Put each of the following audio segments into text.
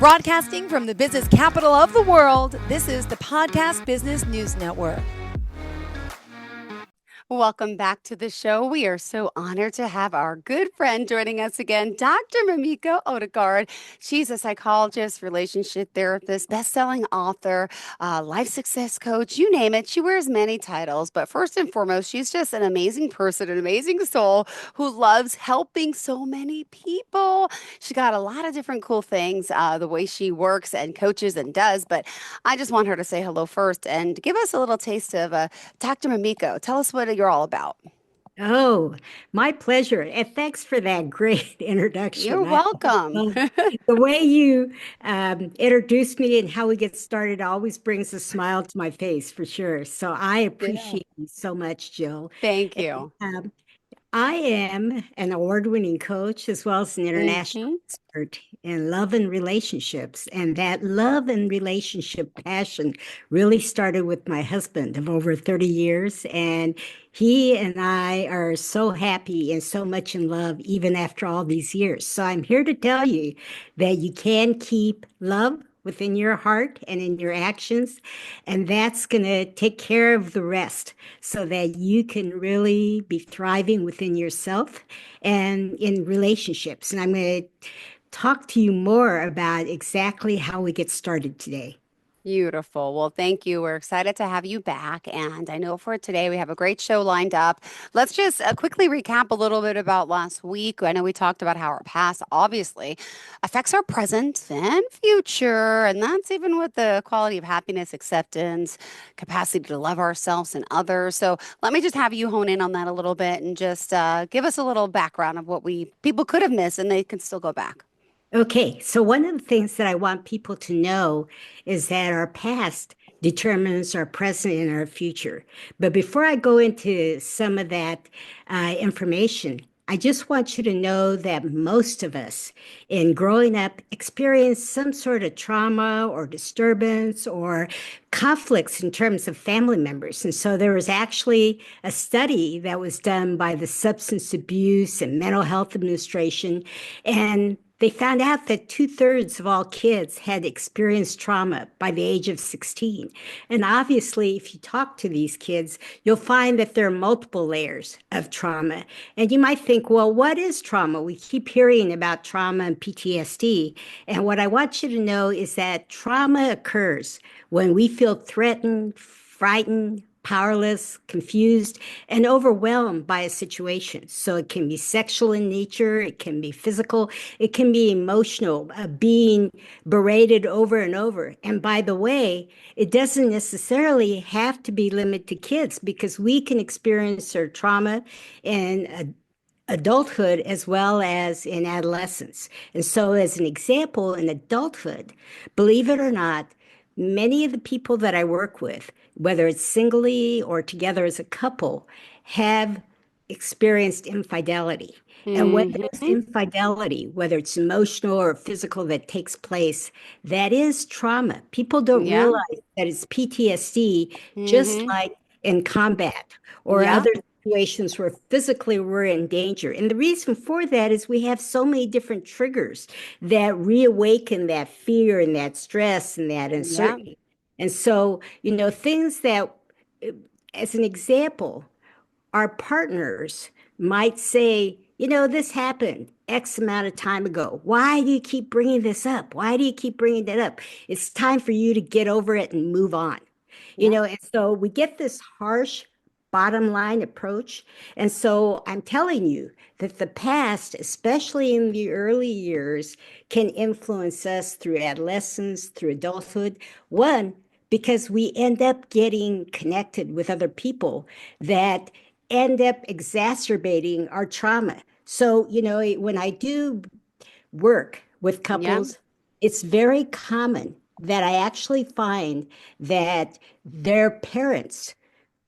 Broadcasting from the business capital of the world, this is the Podcast Business News Network. Welcome back to the show. We are so honored to have our good friend joining us again, Dr. Mamiko Odegard. She's a psychologist, relationship therapist, best-selling author, life success coach, you name it. She wears many titles, but first and foremost, she's just an amazing person, an amazing soul who loves helping so many people. She got a lot of different cool things, the way she works and coaches and does, but I just want her to say hello first and give us a little taste of Dr. Mamiko. Tell us what you're all about. Oh, my pleasure. And thanks for that great introduction. You're welcome. The way you introduced me and how we get started always brings a smile to my face for sure. So I appreciate you so much, Jill. Thank you. And, I am an award-winning coach as well as an international expert in love and relationships. And that love and relationship passion really started with my husband of over 30 years. And he and I are so happy and so much in love even after all these years. So I'm here to tell you that you can keep love within your heart and in your actions. And that's going to take care of the rest so that you can really be thriving within yourself and in relationships. And I'm going to talk to you more about exactly how we get started today. Beautiful. Well, thank you. We're excited to have you back. And I know for today we have a great show lined up. Let's just quickly recap a little bit about last week. I know we talked about how our past obviously affects our present and future. And that's even with the quality of happiness, acceptance, capacity to love ourselves and others. So let me just have you hone in on that a little bit and just give us a little background of what people could have missed and they can still go back. Okay, so one of the things that I want people to know is that our past determines our present and our future. But before I go into some of that information, I just want you to know that most of us in growing up experienced some sort of trauma or disturbance or conflicts in terms of family members. And so there was actually a study that was done by the Substance Abuse and Mental Health Administration, and they found out that 2/3 of all kids had experienced trauma by the age of 16. And obviously, if you talk to these kids, you'll find that there are multiple layers of trauma. And you might think, well, what is trauma? We keep hearing about trauma and PTSD. And what I want you to know is that trauma occurs when we feel threatened, frightened, powerless, confused, and overwhelmed by a situation. So it can be sexual in nature, it can be physical, it can be emotional, being berated over and over. And by the way, it doesn't necessarily have to be limited to kids because we can experience our trauma in adulthood as well as in adolescence. And so as an example, in adulthood, believe it or not, many of the people that I work with, whether it's singly or together as a couple, have experienced infidelity. And when there's infidelity, whether it's emotional or physical that takes place, that is trauma. People don't realize that it's PTSD, just like in combat or other situations where physically we're in danger. And the reason for that is we have so many different triggers that reawaken that fear and that stress and that uncertainty. And so, things that, as an example, our partners might say, this happened X amount of time ago. Why do you keep bringing this up? Why do you keep bringing that up? It's time for you to get over it and move on. And so we get this harsh bottom line approach. And so I'm telling you that the past, especially in the early years, can influence us through adolescence, through adulthood. One, because we end up getting connected with other people that end up exacerbating our trauma. So, when I do work with couples, it's very common that I actually find that their parents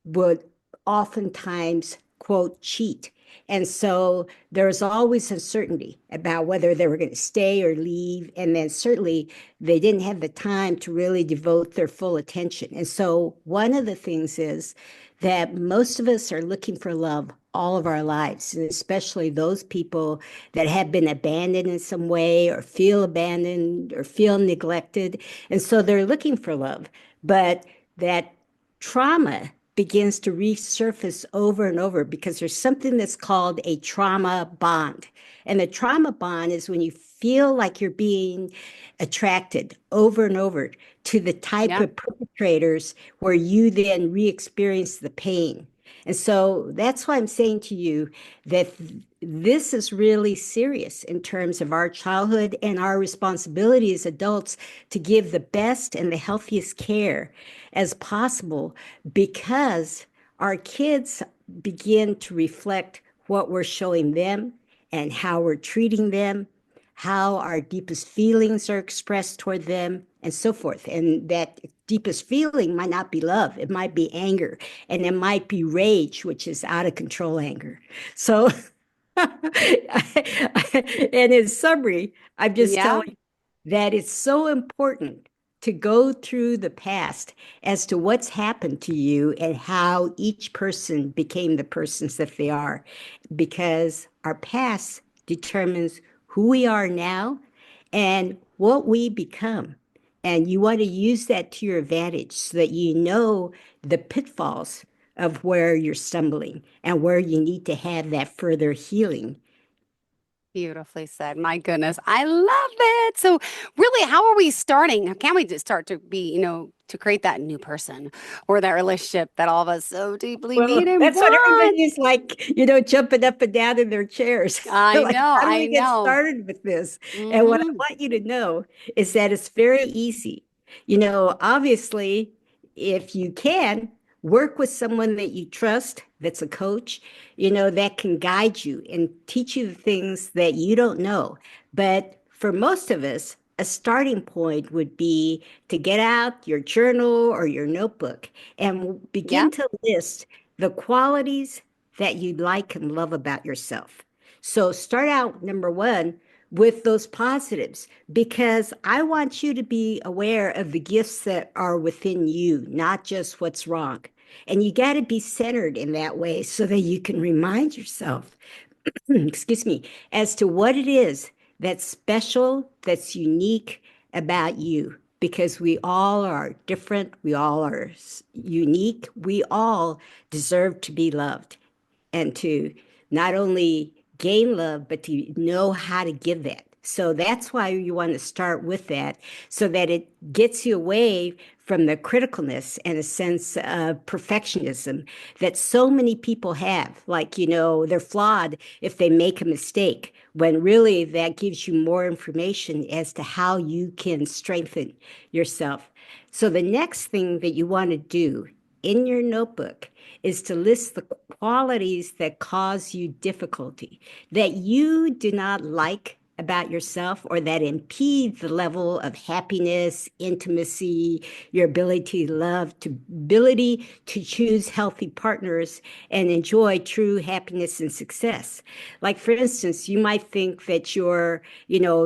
would oftentimes, quote, cheat. And so there's always uncertainty about whether they were going to stay or leave. And then certainly they didn't have the time to really devote their full attention. And so one of the things is that most of us are looking for love all of our lives, and especially those people that have been abandoned in some way or feel abandoned or feel neglected. And so they're looking for love. But that trauma begins to resurface over and over because there's something that's called a trauma bond. And the trauma bond is when you feel like you're being attracted over and over to the type Yeah. of perpetrators where you then re-experience the pain. And so that's why I'm saying to you that this is really serious in terms of our childhood and our responsibility as adults to give the best and the healthiest care as possible because our kids begin to reflect what we're showing them and how we're treating them, how our deepest feelings are expressed toward them, and so forth. And that deepest feeling might not be love, it might be anger, and it might be rage, which is out of control anger. So, and in summary, I'm just Yeah. telling you that it's so important to go through the past as to what's happened to you and how each person became the persons that they are, because our past determines who we are now and what we become. And you want to use that to your advantage so that you know the pitfalls of where you're stumbling and where you need to have that further healing. Beautifully said. My goodness. I love it. So, really, how are we starting? Can we just start to be, to create that new person or that relationship that all of us so deeply Well, need and that's what want? everybody is like, jumping up and down in their chairs. I Like, know. how do I we get know. started with this? And what I Hmm. want you to know is that it's very easy. Obviously, if you can, work with someone that you trust, that's a coach, that can guide you and teach you the things that you don't know. But for most of us, a starting point would be to get out your journal or your notebook and Yeah. begin to list the qualities that you like and love about yourself. So start out, number one, with those positives, because I want you to be aware of the gifts that are within you, not just what's wrong. And you got to be centered in that way so that you can remind yourself, excuse me, as to what it is that's special, that's unique about you. Because we all are different, we all are unique, we all deserve to be loved and to not only gain love, but to know how to give that. So that's why you want to start with that so that it gets you away from the criticalness and a sense of perfectionism that so many people have. Like, they're flawed if they make a mistake, when really that gives you more information as to how you can strengthen yourself. So the next thing that you want to do in your notebook is to list the qualities that cause you difficulty, that you do not like about yourself or that impede the level of happiness, intimacy, your ability to love, to ability to choose healthy partners and enjoy true happiness and success. Like, for instance, you might think that you're,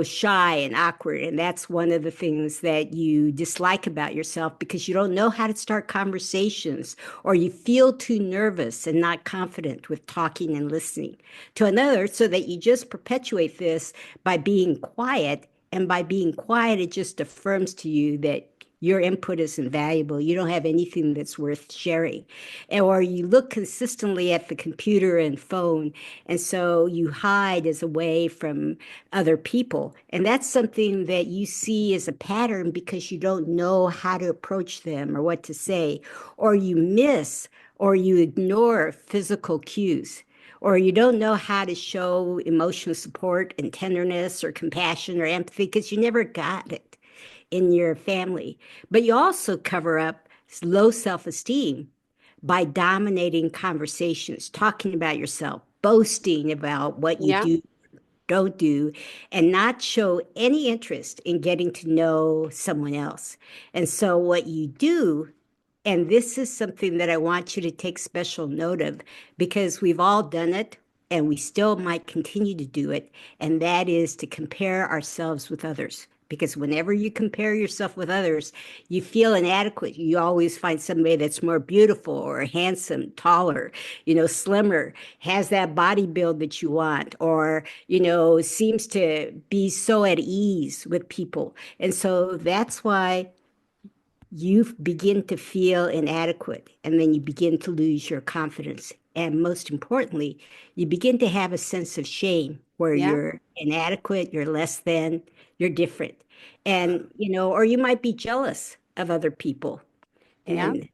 shy and awkward, and that's one of the things that you dislike about yourself because you don't know how to start conversations, or you feel too nervous and not confident with talking and listening to another, so that you just perpetuate this by being quiet. And by being quiet, it just affirms to you that your input is invaluable. You don't have anything that's worth sharing. Or you look consistently at the computer and phone, and so you hide as a way from other people. And that's something that you see as a pattern because you don't know how to approach them or what to say, or you miss or you ignore physical cues, or you don't know how to show emotional support and tenderness or compassion or empathy because you never got it in your family. But you also cover up low self-esteem by dominating conversations, talking about yourself, boasting about what you Yeah. do, don't do, and not show any interest in getting to know someone else. And so what you do, and this is something that I want you to take special note of because we've all done it and we still might continue to do it, and that is to compare ourselves with others, because whenever you compare yourself with others, you feel inadequate. You always find somebody that's more beautiful or handsome, taller, slimmer, has that body build that you want, or, seems to be so at ease with people. And so that's why you begin to feel inadequate, and then you begin to lose your confidence. And most importantly, you begin to have a sense of shame where Yeah. you're inadequate, you're less than, you're different. And, or you might be jealous of other people. Yeah. And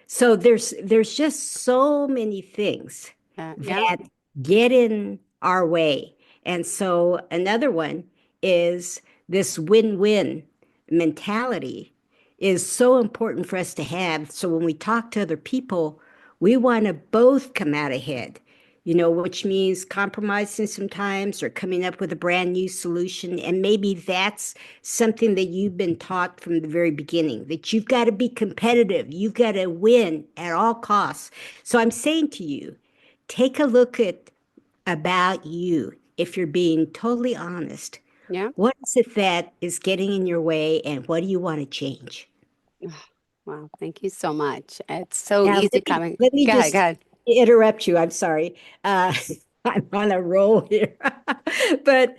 so there's just so many things Yeah. that get in our way. And so another one is this win-win mentality is so important for us to have. So when we talk to other people, we want to both come out ahead, which means compromising sometimes or coming up with a brand new solution. And maybe that's something that you've been taught from the very beginning, that you've got to be competitive, you've got to win at all costs. So I'm saying to you, take a look at about you. If you're being totally honest, Yeah. what is it that is getting in your way and what do you want to change? Wow. Thank you so much. It's so Now, easy coming. let me Go ahead. Go just ahead. interrupt you. I'm sorry. I'm on a roll here. But,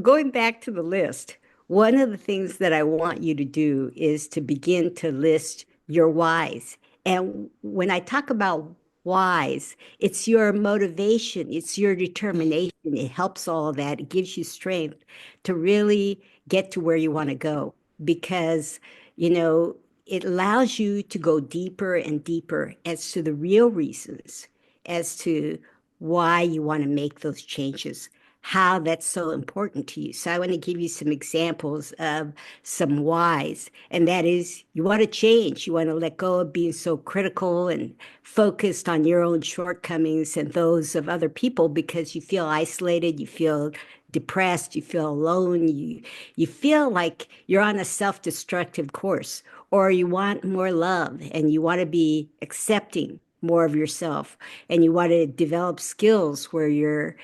going back to the list, one of the things that I want you to do is to begin to list your whys. And when I talk about whys, it's your motivation, it's your determination. It helps all of that. It gives you strength to really get to where you want to go because, you know, it allows you to go deeper and deeper as to the real reasons, as to why you want to make those changes, how that's so important to you. So I want to give you some examples of some whys, and that is you want to change. You want to let go of being so critical and focused on your own shortcomings and those of other people because you feel isolated, you feel depressed, you feel alone, you feel like you're on a self-destructive course, or you want more love and you want to be accepting more of yourself, and you want to develop skills where you're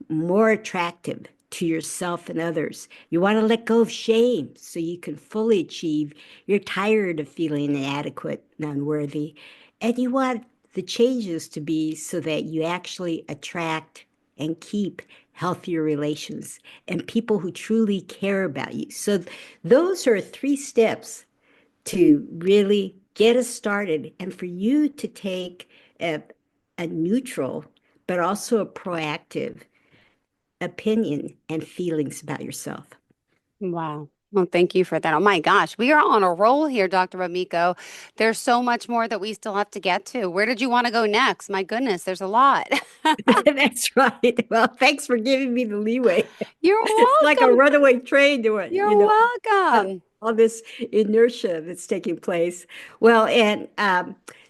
more attractive to yourself and others. You want to let go of shame so you can fully achieve. You're tired of feeling inadequate and unworthy, and you want the changes to be so that you actually attract and keep healthier relations and people who truly care about you. So those are 3 steps to really get us started and for you to take a neutral, but also a proactive opinion and feelings about yourself. Wow. Well, thank you for that. Oh my gosh, we are on a roll here, Dr. Mamiko. There's so much more that we still have to get to. Where did you want to go next? My goodness, there's a lot. That's right. Well, thanks for giving me the leeway. You're It's like a welcome. runaway train doing, You're welcome. all this inertia that's taking place. Well, and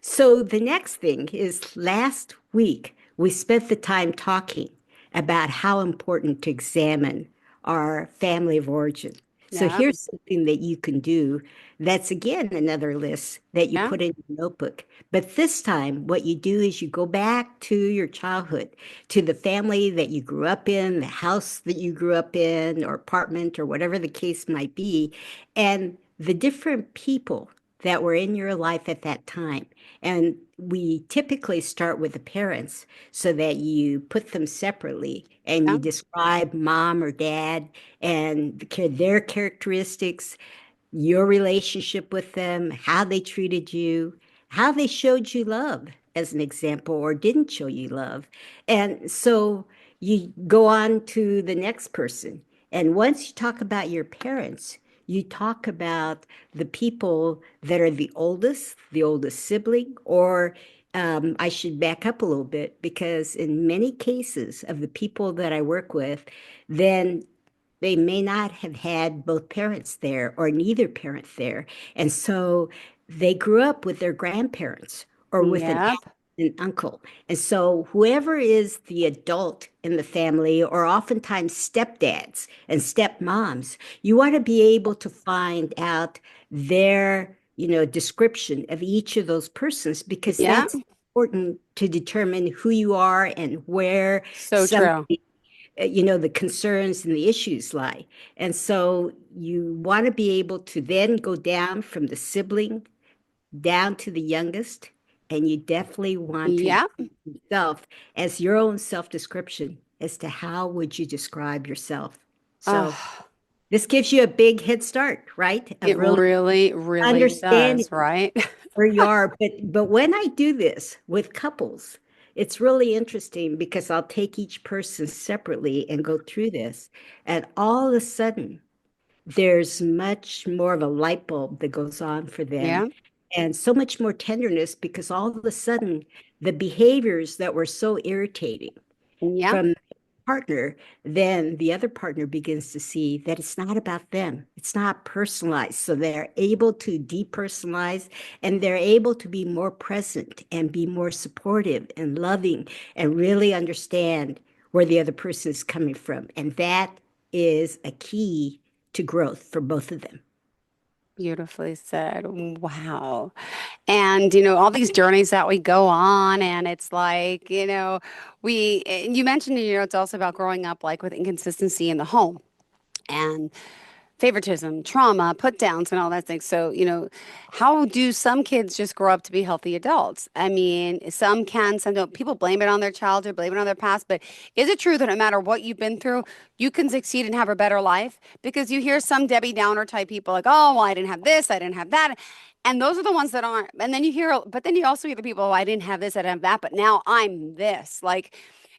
so the next thing is last week, we spent the time talking about how important to examine our family of origin. So Yeah. here's something that you can do. That's again another list that you Yeah. put in your notebook. But this time, what you do is you go back to your childhood, to the family that you grew up in, the house that you grew up in, or apartment, or whatever the case might be, and the different people that were in your life at that time. And we typically start with the parents so that you put them separately and Yeah. you describe mom or dad and their characteristics, your relationship with them, how they treated you, how they showed you love, as an example, or didn't show you love. And so you go on to the next person. And once you talk about your parents, you talk about the people that are the oldest sibling, or I should back up a little bit because in many cases of the people that I work with, then they may not have had both parents there or neither parent there. And so they grew up with their grandparents or with an aunt Yep. and uncle. And so whoever is the adult in the family, or oftentimes stepdads and stepmoms, you want to be able to find out their, description of each of those persons because Yeah. that's important to determine who you are and where So true. somebody the concerns and the issues lie. And so you want to be able to then go down from the sibling down to the youngest, and you definitely want to Yeah. yourself as your own self-description as to how would you describe yourself. So Oh, this gives you a big head start, right? Of it really really, really understanding does, right? where you are. But when I do this with couples, it's really interesting because I'll take each person separately and go through this, and all of a sudden there's much more of a light bulb that goes on for them Yeah. and so much more tenderness because all of a sudden the behaviors that were so irritating Yeah. from the partner, then the other partner begins to see that it's not about them. It's not personalized. So they're able to depersonalize and they're able to be more present and be more supportive and loving and really understand where the other person is coming from. And that is a key to growth for both of them. Beautifully said. Wow. And, all these journeys that we go on, and it's like, you mentioned, it's also about growing up like with inconsistency in the home and favoritism, trauma, put downs, and all that thing. So, how do some kids just grow up to be healthy adults? I mean, some don't. People blame it on their childhood, blame it on their past. But is it true that no matter what you've been through, you can succeed and have a better life? Because you hear some Debbie Downer type people like, oh, well, I didn't have this, I didn't have that. And those are the ones that aren't. And then but then you also hear the people, oh, I didn't have this, I didn't have that, but now I'm this. Like,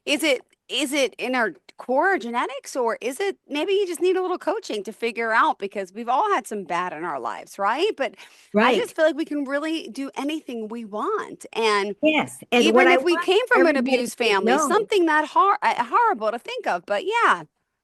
is it in our core genetics, or is it maybe you just need a little coaching to figure out, because we've all had some bad in our lives, right? But I Right. just feel like we can really do anything we want. And Yes. And what even I if we want came from an everybody abused to family, know, something that horrible to think of, but yeah,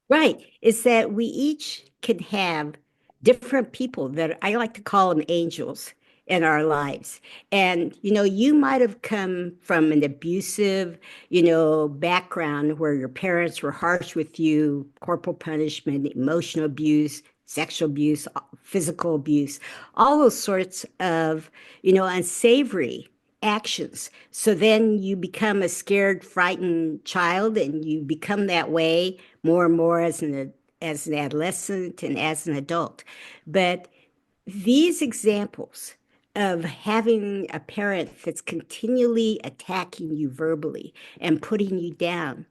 right, is that we each can have different people that I like to call them angels in our lives. And, you might have come from an abusive, background where your parents were harsh with you, corporal punishment, emotional abuse, sexual abuse, physical abuse, all those sorts of, unsavory actions. So then you become a scared, frightened child, and you become that way more and more as an adolescent and as an adult. But these examples of having a parent that's continually attacking you verbally and putting you down,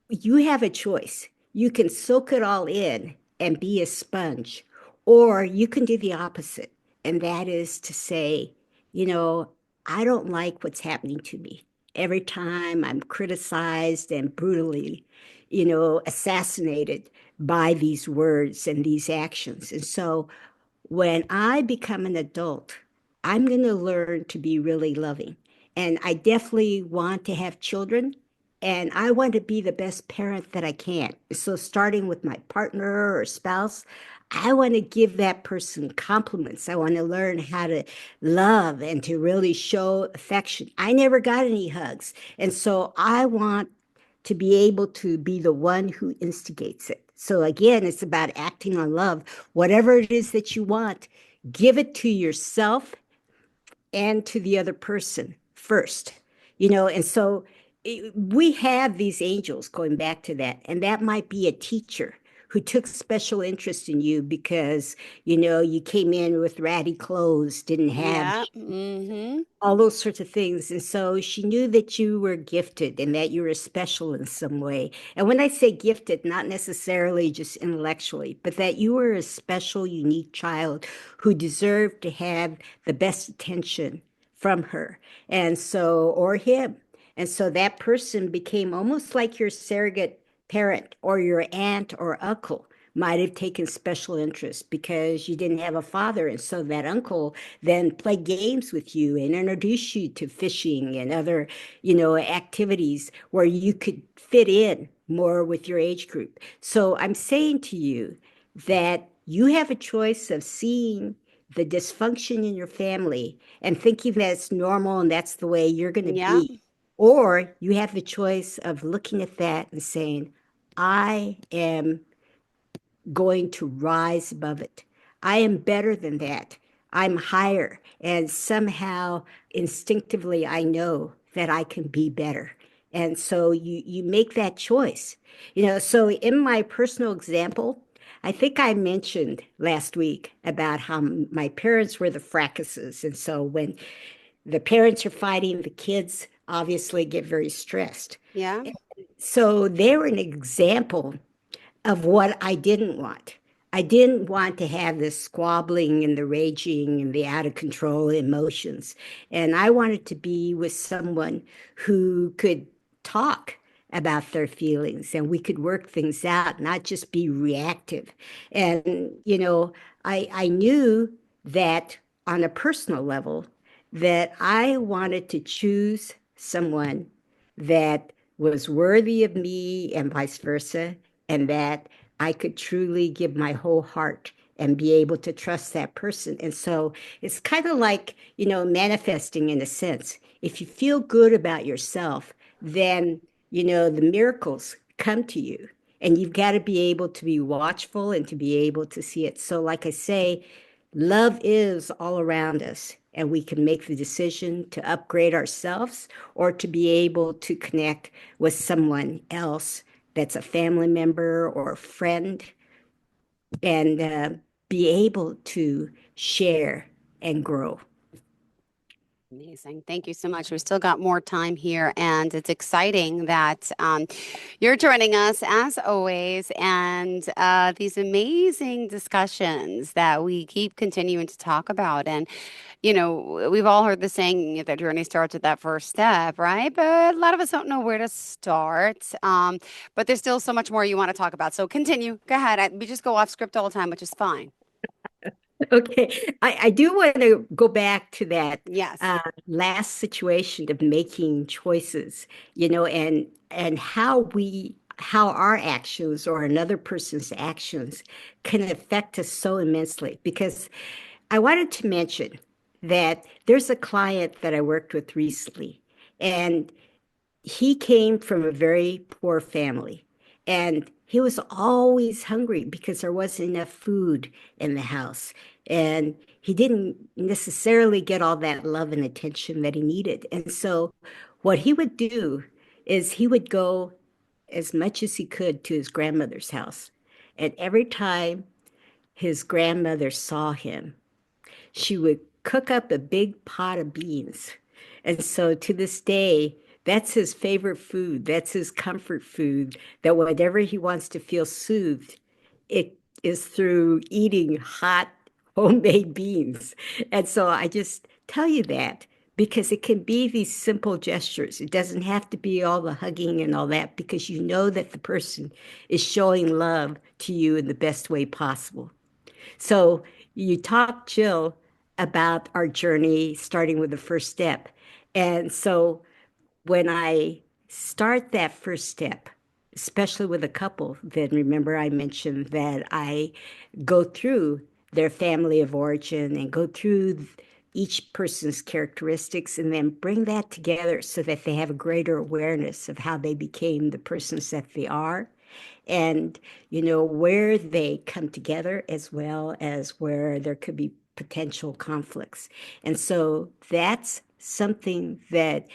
you have a choice. You can soak it all in and be a sponge, or you can do the opposite. And that is to say, you know, I don't like what's happening to me. Every time I'm criticized and brutally, assassinated by these words and these actions. And so when I become an adult, I'm going to learn to be really loving. And I definitely want to have children, and I want to be the best parent that I can. So, starting with my partner or spouse, I want to give that person compliments. I want to learn how to love and to really show affection. I never got any hugs. And so, I want to be able to be the one who instigates it. So again, it's about acting on love. Whatever it is that you want, give it to yourself and to the other person first. And so we have these angels going back to that, and that might be a teacher who took special interest in you because you came in with ratty clothes, didn't have yeah, mm-hmm, all those sorts of things. And so she knew that you were gifted and that you were special in some way. And when I say gifted, not necessarily just intellectually, but that you were a special, unique child who deserved to have the best attention from her. And so, or him. And so that person became almost like your surrogate parent, or your aunt or uncle might have taken special interest because you didn't have a father. And so that uncle then played games with you and introduced you to fishing and other, activities where you could fit in more with your age group. So I'm saying to you that you have a choice of seeing the dysfunction in your family and thinking that's normal and that's the way you're going to yeah, be. Or you have the choice of looking at that and saying, I am going to rise above it. I am better than that. I'm higher. And somehow, instinctively, I know that I can be better. And so you make that choice. So in my personal example, I think I mentioned last week about how my parents were the fracases. And so when the parents are fighting, the kids obviously get very stressed. Yeah. So they were an example of what I didn't want. I didn't want to have this squabbling and the raging and the out of control emotions. And I wanted to be with someone who could talk about their feelings and we could work things out, not just be reactive. And, I knew that on a personal level, that I wanted to choose someone that was worthy of me and vice versa, and that I could truly give my whole heart and be able to trust that person. And so it's kind of like, manifesting in a sense. If you feel good about yourself, then, the miracles come to you. And you've got to be able to be watchful and to be able to see it. So, like I say, love is all around us, and we can make the decision to upgrade ourselves or to be able to connect with someone else that's a family member or a friend and be able to share and grow. Amazing. Thank you so much. We still got more time here, and it's exciting that you're joining us as always, and these amazing discussions that we keep continuing to talk about. And, we've all heard the saying that journey starts with that first step, right? But a lot of us don't know where to start. But there's still so much more you want to talk about. So continue. Go ahead. We just go off script all the time, which is fine. Okay, I do want to go back to that Yes. last situation of making choices, and how our actions or another person's actions can affect us so immensely. Because I wanted to mention that there's a client that I worked with recently, and he came from a very poor family, and he was always hungry because there wasn't enough food in the house, and he didn't necessarily get all that love and attention that he needed. And so what he would do is he would go as much as he could to his grandmother's house, and every time his grandmother saw him, she would cook up a big pot of beans. And so to this day, that's his favorite food. That's his comfort food. That whenever he wants to feel soothed, it is through eating hot homemade beans. And so I just tell you that because it can be these simple gestures. It doesn't have to be all the hugging and all that, because you know that the person is showing love to you in the best way possible. So you talked, Jill, about our journey starting with the first step. And so when I start that first step, especially with a couple, then remember I mentioned that I go through their family of origin and go through each person's characteristics and then bring that together so that they have a greater awareness of how they became the persons that they are, and where they come together as well as where there could be potential conflicts. And so that's something that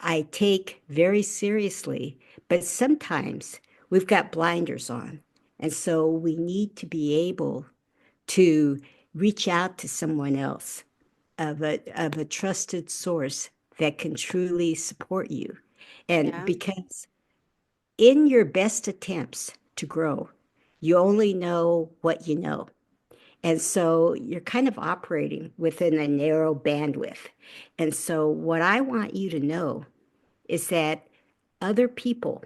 I take very seriously, but sometimes we've got blinders on, and so we need to be able to reach out to someone else of a trusted source that can truly support you. And Yeah. because in your best attempts to grow, you only know what you know. And so you're kind of operating within a narrow bandwidth. And so, what I want you to know is that other people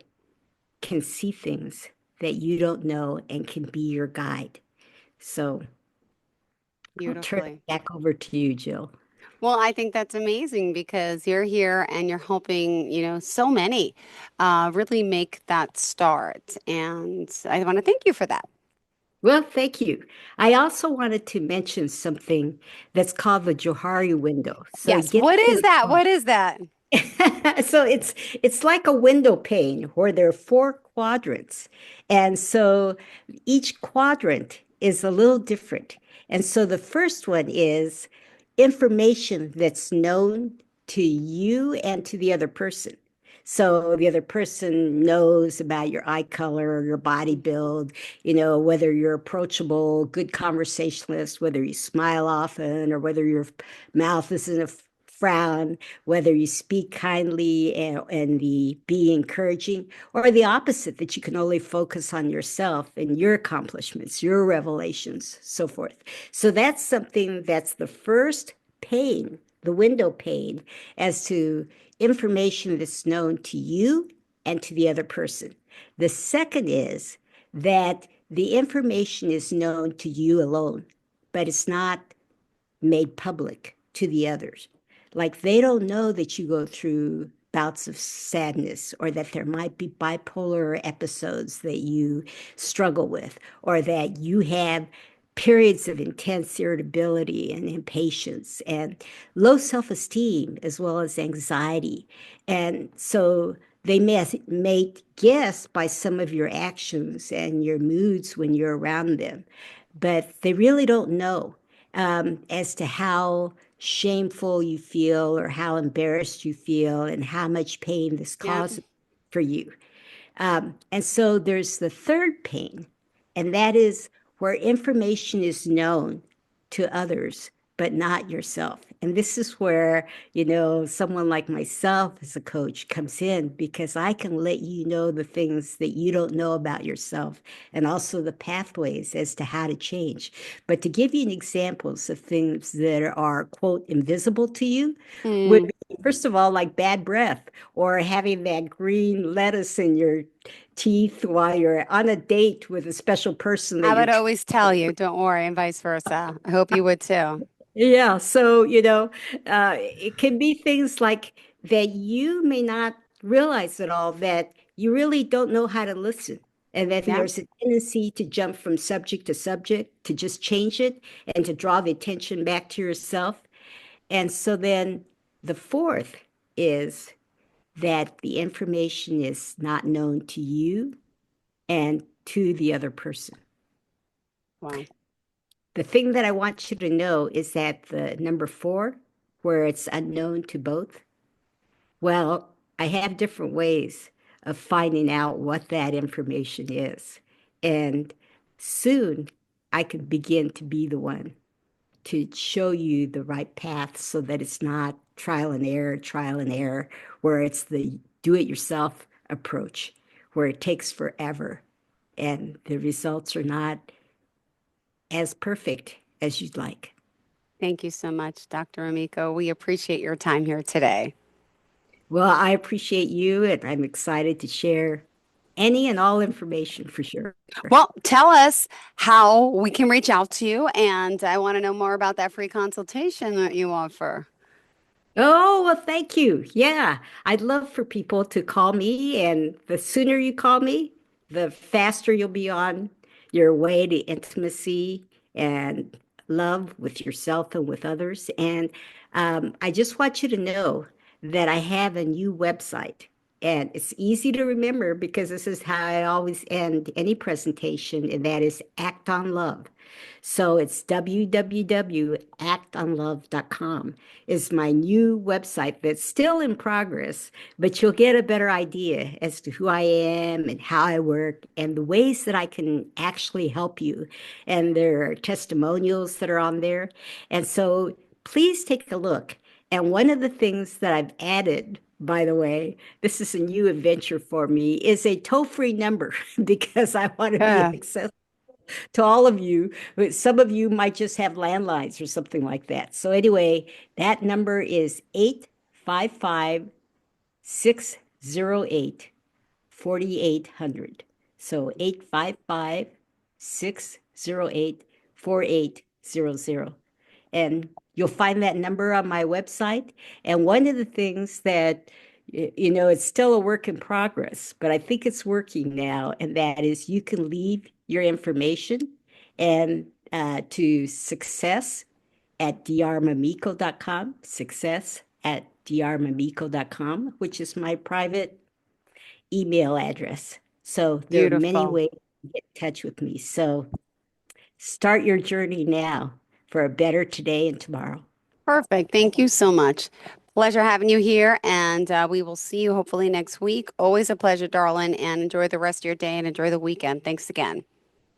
can see things that you don't know and can be your guide. So, I'll turn it Beautifully. back over to you, Jill. Well, I think that's amazing because you're here and you're helping, so many really make that start. And I want to thank you for that. Well, thank you. I also wanted to mention something that's called the Johari window. So it Yes. gets What to is the that? point. What is that? So it's like a window pane where there are four quadrants. And so each quadrant is a little different. And so the first one is information that's known to you and to the other person. So the other person knows about your eye color or your body build, whether you're approachable, good conversationalist, whether you smile often, or whether your mouth is in a frown, whether you speak kindly and be encouraging, or the opposite, that you can only focus on yourself and your accomplishments, your revelations, so forth. So that's something that's the first pane, the window pane, as to information that's known to you and to the other person. The second is that the information is known to you alone, but it's not made public to the others. Like they don't know that you go through bouts of sadness, or that there might be bipolar episodes that you struggle with, or that you have periods of intense irritability and impatience and low self-esteem as well as anxiety. And so they may guess by some of your actions and your moods when you're around them, but they really don't know as to how shameful you feel or how embarrassed you feel and how much pain this Yep. causes for you. And so there's the third pain, and that is where information is known to others, but not yourself. And this is where, someone like myself as a coach comes in, because I can let you know the things that you don't know about yourself and also the pathways as to how to change. But to give you an examples of things that are, quote, invisible to you, would be, first of all, like bad breath or having that green lettuce in your teeth while you're on a date with a special person that I you're would always tell you, don't worry, and vice versa. I hope you would too. yeah, so it can be things like that you may not realize at all, that you really don't know how to listen. And then Yep. there's a tendency to jump from subject to subject, to just change it and to draw the attention back to yourself. And so then the fourth is that the information is not known to you and to the other person. Wow. The thing that I want you to know is that the number four, where it's unknown to both, well, I have different ways of finding out what that information is. And soon I can begin to be the one to show you the right path so that it's not trial and error, where it's the do it yourself approach, where it takes forever and the results are not as perfect as you'd like. Thank you so much, Dr. Mamiko. We appreciate your time here today. Well, I appreciate you, and I'm excited to share any and all information for sure. Well, tell us how we can reach out to you, and I want to know more about that free consultation that you offer. Oh, well, thank you. Yeah, I'd love for people to call me, and the sooner you call me, the faster you'll be on your way to intimacy and love with yourself and with others. And I just want you to know that I have a new website, and it's easy to remember because this is how I always end any presentation, and that is Act on Love. So it's www.actonlove.com is my new website that's still in progress, but you'll get a better idea as to who I am and how I work and the ways that I can actually help you. And there are testimonials that are on there. And so please take a look. And one of the things that I've added, by the way, this is a new adventure for me, is a toll-free number because I want to be Yeah. accessible to all of you. Some of you might just have landlines or something like that. So anyway, that number is 855 608 4800. So 855 608 4800. And you'll find that number on my website. And one of the things that, it's still a work in progress, but I think it's working now. And that is you can leave your information and to success@drmamiko.com, success@drmamiko.com, which is my private email address. So there are many Beautiful. ways to get in touch with me. So start your journey now for a better today and tomorrow. Perfect. Thank you so much. Pleasure having you here, and we will see you hopefully next week. Always a pleasure, darling, and enjoy the rest of your day and enjoy the weekend. Thanks again.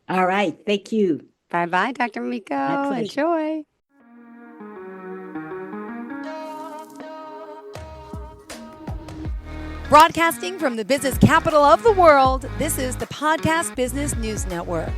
All right. Thank you. Bye-bye, Dr. My Mamiko. pleasure. Enjoy. Broadcasting from the business capital of the world, this is the Podcast Business News Network.